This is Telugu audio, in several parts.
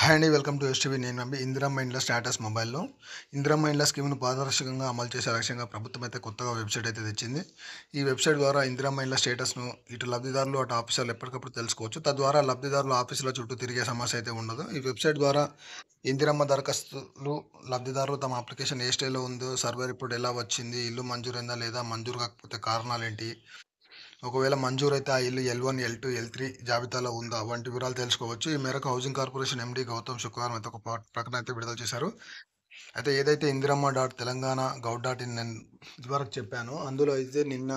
హాయ్ అండి, వెల్కమ్ టు ఎస్టీవీ. నేను నమ్మి ఇందిరమ్మ ఇండ్ల స్టేటస్ మొబైల్లో ఇందిరమ్మ ఇండ్ల స్కీమ్ను పారదర్శకంగా అమలు చేసే లక్ష్యంగా ప్రభుత్వం అయితే కొత్తగా వెబ్సైట్ అయితే తెచ్చింది. ఈ వెబ్సైట్ ద్వారా ఇందిరమ్మ ఇండ్ల స్టేటస్ను ఇటు లబ్ధిదారులు అటు ఆఫీసర్లు ఎప్పటికప్పుడు తెలుసుకోవచ్చు. తద్వారా లబ్ధిదారులు ఆఫీసుల చుట్టూ తిరిగే సమస్య అయితే ఉండదు. ఈ వెబ్సైట్ ద్వారా ఇందిరమ్మ దరఖాస్తులు లబ్ధిదారులు తమ అప్లికేషన్ ఏ స్టేజ్లో ఉందో, సర్వే రిపోర్ట్ ఎలా వచ్చింది, ఇల్లు మంజూరైందా లేదా, మంజూరు కాకపోతే కారణాలేంటి, ఒకవేళ మంజూరైతే ఆ ఇల్లు L1, L2, L3 జాబితాలో ఉందా వంటి వివరాలు తెలుసుకోవచ్చు. ఈ మేరకు హౌసింగ్ కార్పొరేషన్ ఎండీ గౌతమ్ శుక్రవారం అయితే ఒక ప్రకటన అయితే విడుదల చేశారు. అయితే ఏదైతే Indiramma dot Telangana govt .in నేను ఇదివరకు చెప్పానో, అందులో అయితే నిన్న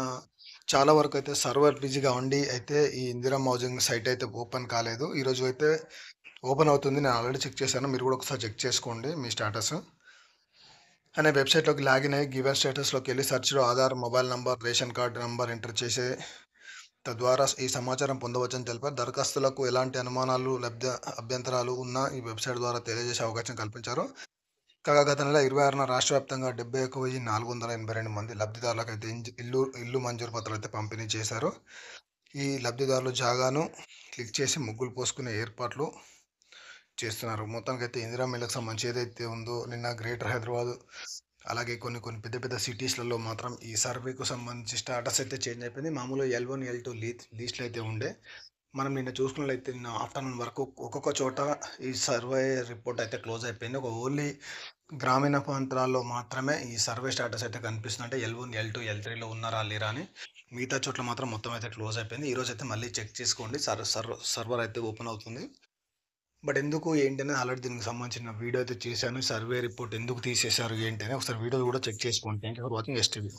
చాలా వరకు అయితే సర్వర్ బిజీగా ఉండి అయితే ఈ ఇందిరమ్మ హౌసింగ్ సైట్ అయితే ఓపెన్ కాలేదు. ఈరోజు అయితే ఓపెన్ అవుతుంది. నేను ఆల్రెడీ చెక్ చేశాను. మీరు కూడా ఒకసారి చెక్ చేసుకోండి మీ స్టేటస్. అనే వెబ్సైట్లోకి లాగిన్ అయ్యి గివెన్ స్టేటస్లోకి వెళ్ళి సెర్చ్లో Aadhaar, mobile number, ration card number enter చేసే తద్వారా ఈ సమాచారం పొందవచ్చని తెలిపారు. దరఖాస్తులకు ఎలాంటి అనుమానాలు, అభ్యంతరాలు ఉన్నా ఈ వెబ్సైట్ ద్వారా తెలియజేసే అవకాశం కల్పించారు. కాగా గత నెల 26న రాష్ట్ర వ్యాప్తంగా 71,482 మంది లబ్ధిదారులకు అయితే ఇల్లు మంజూరు పత్రాలు అయితే పంపిణీ చేశారు. ఈ లబ్ధిదారులు జాగాను క్లిక్ చేసి ముగ్గులు పోసుకునే ఏర్పాట్లు చేస్తున్నారు. మొత్తానికైతే ఇందిరమ్మ ఇళ్ళకి సంబంధించి ఏదైతే ఉందో నిన్న గ్రేటర్ హైదరాబాద్ అలాగే కొన్ని కొన్ని పెద్ద పెద్ద సిటీస్లలో మాత్రం ఈ సర్వేకు సంబంధించి స్టాటస్ అయితే చేంజ్ అయిపోయింది. మామూలుగా L1, L2 లిస్టులు అయితే ఉండే. మనం నిన్న చూసుకున్నట్లయితే నిన్న ఆఫ్టర్నూన్ వరకు ఒక్కొక్క చోట ఈ సర్వే రిపోర్ట్ అయితే క్లోజ్ అయిపోయింది. ఒక ఓన్లీ గ్రామీణ ప్రాంతాల్లో మాత్రమే ఈ సర్వే స్టాటస్ అయితే కనిపిస్తుంది. అంటే L1, L2, L3లో ఉన్నారా లేరా అని. మిగతా చోట్ల మాత్రం మొత్తం అయితే క్లోజ్ అయిపోయింది. ఈరోజు అయితే మళ్ళీ చెక్ చేసుకోండి. సర్వర్ అయితే ఓపెన్ అవుతుంది. బట్ ఎందుకు ఏంటి అని ఆల్రెడీ దీనికి సంబంధించిన వీడియో అయితే చేశాను. సర్వే రిపోర్ట్ ఎందుకు తీసేశారు ఏంటి అని ఒకసారి వీడియో కూడా చెక్ చేసుకోండి. Thank you for watching STV.